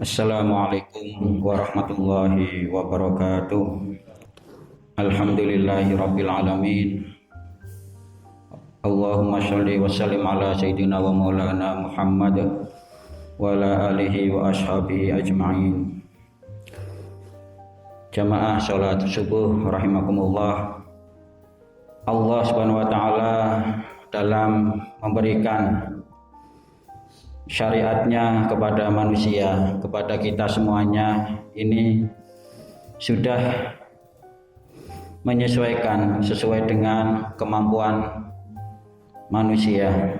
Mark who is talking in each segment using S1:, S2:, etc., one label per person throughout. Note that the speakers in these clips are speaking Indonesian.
S1: Assalamualaikum warahmatullahi wabarakatuh. Alhamdulillahi rabbil alamin. Allahumma sholli wa sallim ala sayyidina wa maulana Muhammad wa ala alihi wa ashabihi ajma'in. Jamaah salat subuh rahimakumullah. Allah Subhanahu wa taala dalam memberikan syariatnya kepada manusia, kepada kita semuanya, ini sudah menyesuaikan sesuai dengan kemampuan manusia.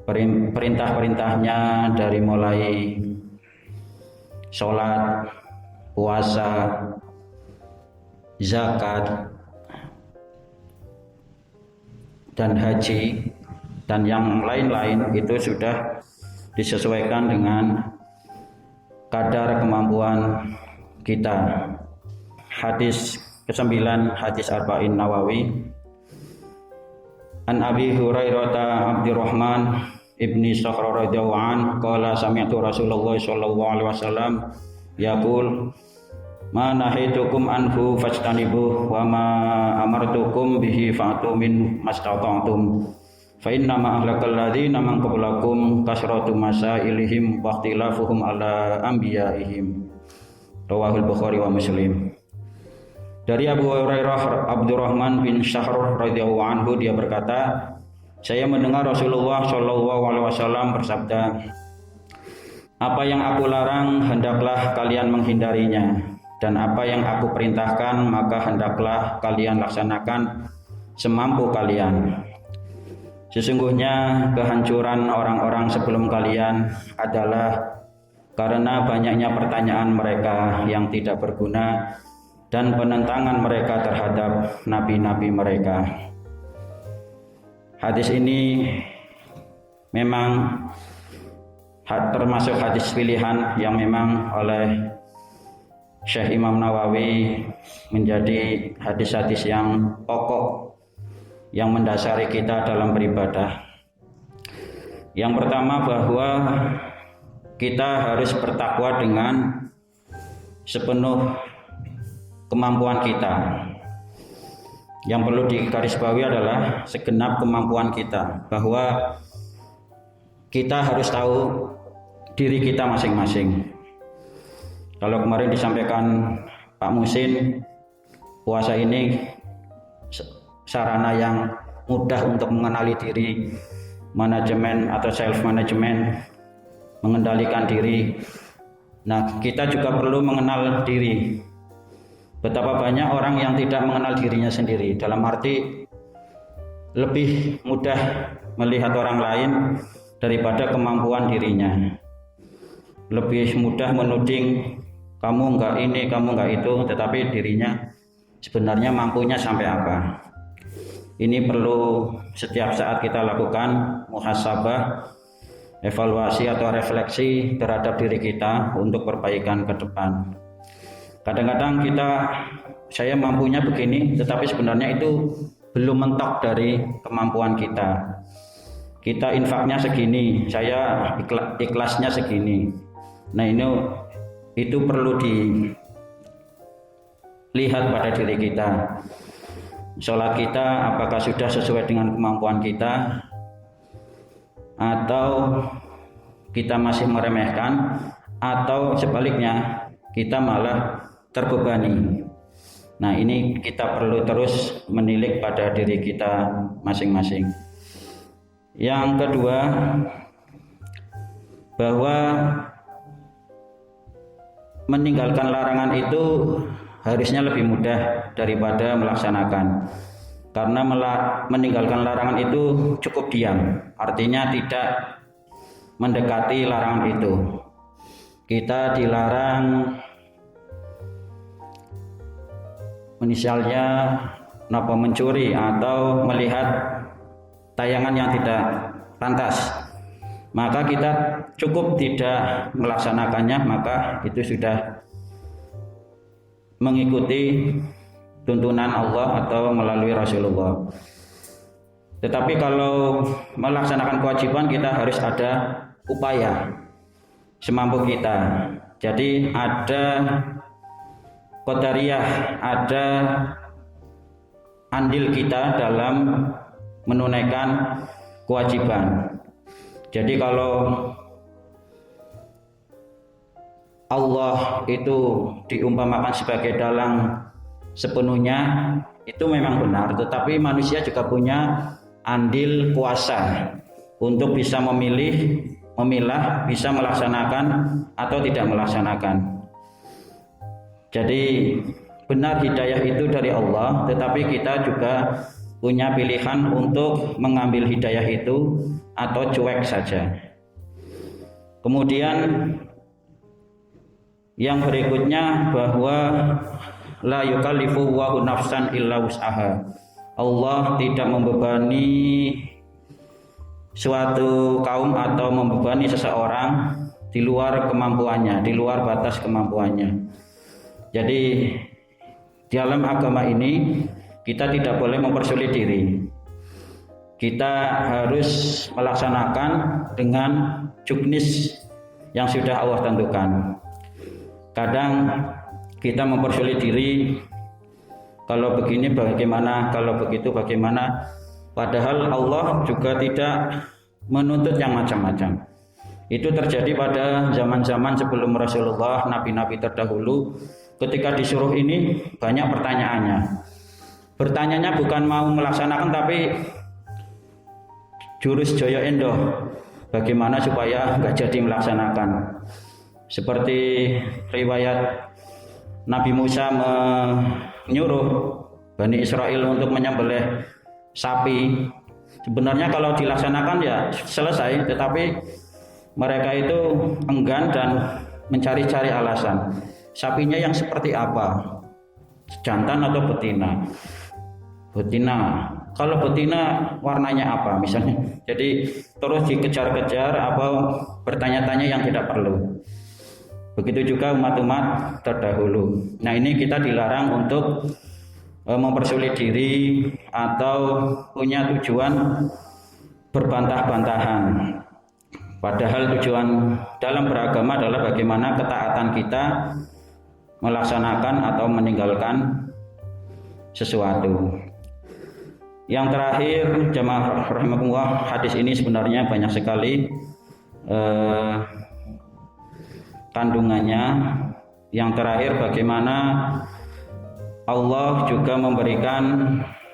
S1: Perintah-perintahnya dari mulai sholat, puasa, zakat, dan haji, dan yang lain-lain itu sudah disesuaikan dengan kadar kemampuan kita. Hadis ke-9, hadis Arba'in Nawawi. An Abi Hurairah Abdurrahman ibni Sakhr radhiyallahu anhu qala sami'tu Rasulullah sallallahu alaihi wasallam yaqul ma nahitukum anhu fajtanibuh wa ma amartukum bihi fa'tu min mastata'tum fa inna ma ahlakal ladzina man qablakum kasratu masailihim wa ikhtilafuhum ala anbiya'ihim. Rawahul Bukhari wa Muslim. Dari Abu Hurairah Abdurrahman bin Sakhr radhiyallahu anhu, dia berkata, saya mendengar Rasulullah shallallahu alaihi wasallam bersabda, apa yang aku larang hendaklah kalian menghindarinya, dan apa yang aku perintahkan maka hendaklah kalian laksanakan semampu kalian. Sesungguhnya kehancuran orang-orang sebelum kalian adalah karena banyaknya pertanyaan mereka yang tidak berguna dan penentangan mereka terhadap nabi-nabi mereka. Hadis ini memang termasuk hadis pilihan yang memang oleh Syekh Imam Nawawi menjadi hadis-hadis yang pokok yang mendasari kita dalam beribadah. Yang pertama, bahwa kita harus bertakwa dengan sepenuh kemampuan kita. Yang perlu digarisbawahi adalah segenap kemampuan kita, bahwa kita harus tahu diri kita masing-masing. Kalau kemarin disampaikan Pak Musin, puasa ini sarana yang mudah untuk mengenali diri, manajemen atau self management, mengendalikan diri. Nah, kita juga perlu mengenal diri. Betapa banyak orang yang tidak mengenal dirinya sendiri, dalam arti lebih mudah melihat orang lain daripada kemampuan dirinya. Lebih mudah menuding, kamu enggak ini, kamu enggak itu, tetapi dirinya sebenarnya mampunya sampai apa. Ini perlu setiap saat kita lakukan muhasabah, evaluasi atau refleksi terhadap diri kita untuk perbaikan ke depan. Kadang-kadang saya mampunya begini, tetapi sebenarnya itu belum mentok dari kemampuan kita. Kita infaknya segini, saya ikhlasnya segini. Nah, itu perlu dilihat pada diri kita. Sholat kita apakah sudah sesuai dengan kemampuan kita, atau kita masih meremehkan, atau sebaliknya kita malah terbebani. Nah, ini kita perlu terus menilik pada diri kita masing-masing. Yang kedua, bahwa meninggalkan larangan itu harusnya lebih mudah daripada melaksanakan. Karena meninggalkan larangan itu cukup diam, artinya tidak mendekati larangan itu. Kita dilarang misalnya mencuri atau melihat tayangan yang tidak pantas, maka kita cukup tidak melaksanakannya, maka itu sudah mengikuti tuntunan Allah atau melalui Rasulullah. Tetapi kalau melaksanakan kewajiban, kita harus ada upaya. semampu kita. Jadi ada qadariyah, ada andil kita dalam menunaikan kewajiban. Jadi kalau Allah itu diumpamakan sebagai dalang sepenuhnya, itu memang benar, tetapi manusia juga punya andil kuasa untuk bisa memilih, memilah, bisa melaksanakan atau tidak melaksanakan. Jadi benar hidayah itu dari Allah, tetapi kita juga punya pilihan untuk mengambil hidayah itu atau cuek saja. Kemudian yang berikutnya bahwa la yukallifu Allahu nafsan illa wus'aha. Allah tidak membebani suatu kaum atau membebani seseorang di luar kemampuannya, di luar batas kemampuannya. Jadi dalam agama ini kita tidak boleh mempersulit diri. Kita harus melaksanakan dengan juknis yang sudah Allah tentukan. Kadang kita mempersulit diri, kalau begini bagaimana, kalau begitu bagaimana, padahal Allah juga tidak menuntut yang macam-macam. Itu terjadi pada zaman-zaman sebelum Rasulullah, nabi-nabi terdahulu. Ketika disuruh ini banyak pertanyaannya. Bertanyanya bukan mau melaksanakan, tapi jurus joyo endo, bagaimana supaya nggak jadi melaksanakan. Seperti riwayat Nabi Musa menyuruh Bani Israel untuk menyembelih sapi. Sebenarnya kalau dilaksanakan ya selesai, tetapi mereka itu enggan dan mencari-cari alasan. Sapinya yang seperti apa? Jantan atau betina? Betina. Kalau betina warnanya apa misalnya? Jadi terus dikejar-kejar apa, bertanya-tanya yang tidak perlu. Begitu juga umat-umat terdahulu. Nah, ini kita dilarang untuk mempersulit diri atau punya tujuan berbantah-bantahan. Padahal tujuan dalam beragama adalah bagaimana ketaatan kita melaksanakan atau meninggalkan sesuatu. Yang terakhir, jamaah rahimakumullah, hadis ini sebenarnya banyak sekali kandungannya. Yang terakhir, bagaimana Allah juga memberikan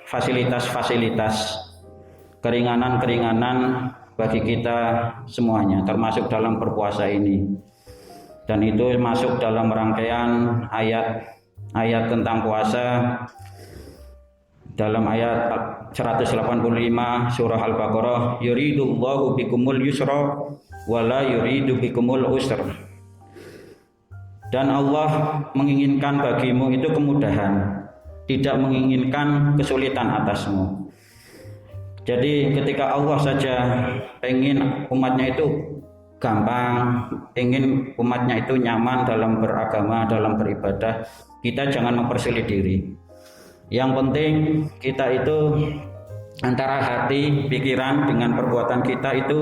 S1: fasilitas-fasilitas, keringanan-keringanan bagi kita semuanya, termasuk dalam berpuasa ini. Dan itu masuk dalam rangkaian ayat tentang puasa dalam ayat 185 surah Al-Baqarah, yuridullahu bikumul yusra wa la yuridu bikumul usra. Dan Allah menginginkan bagimu itu kemudahan, tidak menginginkan kesulitan atasmu. Jadi ketika Allah saja ingin umatnya itu gampang, ingin umatnya itu nyaman dalam beragama, dalam beribadah, kita jangan mempersulit diri. Yang penting kita itu antara hati, pikiran dengan perbuatan kita itu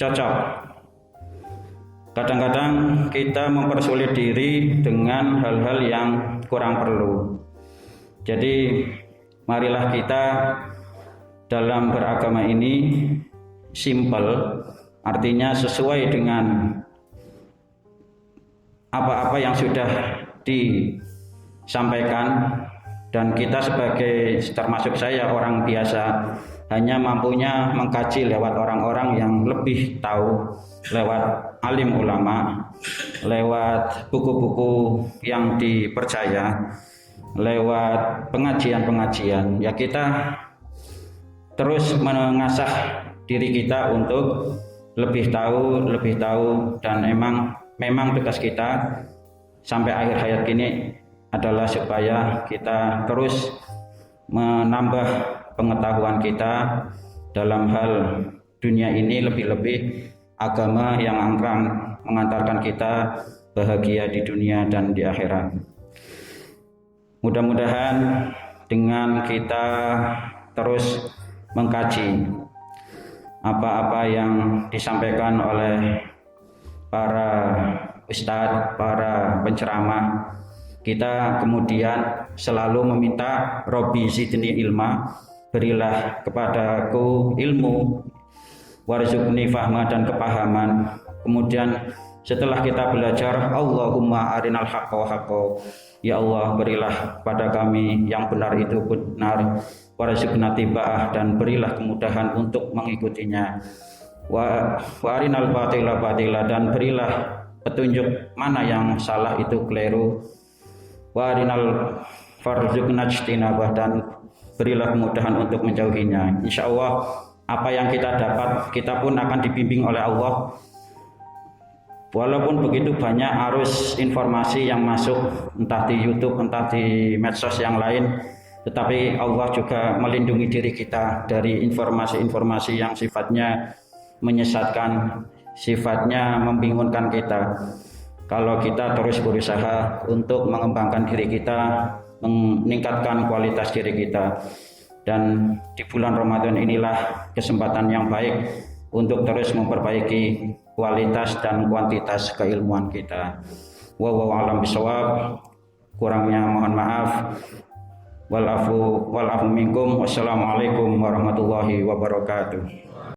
S1: cocok. Kadang-kadang kita mempersulit diri dengan hal-hal yang kurang perlu. Jadi marilah kita dalam beragama ini simple, artinya sesuai dengan apa-apa yang sudah disampaikan, dan kita sebagai, termasuk saya orang biasa, hanya mampunya mengkaji lewat orang-orang yang lebih tahu, lewat alim ulama, lewat buku-buku yang dipercaya, lewat pengajian-pengajian. Ya kita terus mengasah diri kita untuk lebih tahu, dan memang tugas kita sampai akhir hayat ini adalah supaya kita terus menambah pengetahuan kita dalam hal dunia ini, lebih-lebih agama yang akan mengantarkan kita bahagia di dunia dan di akhirat. Mudah-mudahan dengan kita terus mengkaji apa-apa yang disampaikan oleh para ustadz, para penceramah. Kita kemudian selalu meminta Robbi zidni ilma, berilah kepadaku ilmu, warzuqni fahma, dan kepahaman. Kemudian setelah kita belajar, Allahumma arinal haqqa haqqa, ya Allah berilah pada kami yang benar itu benar, warzuqna tiba'ah, dan berilah kemudahan untuk mengikutinya, wa arinal batila batila, dan berilah petunjuk mana yang salah itu keliru, wa arinal farzuqna ijtinabah, dan berilah kemudahan untuk menjauhinya. Insya Allah apa yang kita dapat, kita pun akan dibimbing oleh Allah. Walaupun begitu banyak arus informasi yang masuk, entah di YouTube, entah di medsos yang lain, tetapi Allah juga melindungi diri kita dari informasi-informasi yang sifatnya menyesatkan, sifatnya membingungkan kita. Kalau kita terus berusaha untuk mengembangkan diri kita, meningkatkan kualitas diri kita, dan di bulan Ramadan inilah kesempatan yang baik untuk terus memperbaiki kualitas dan kuantitas keilmuan kita. Wallahu a'lam bishawab. Kurangnya mohon maaf. Wal afu minkum. Wassalamualaikum warahmatullahi wabarakatuh.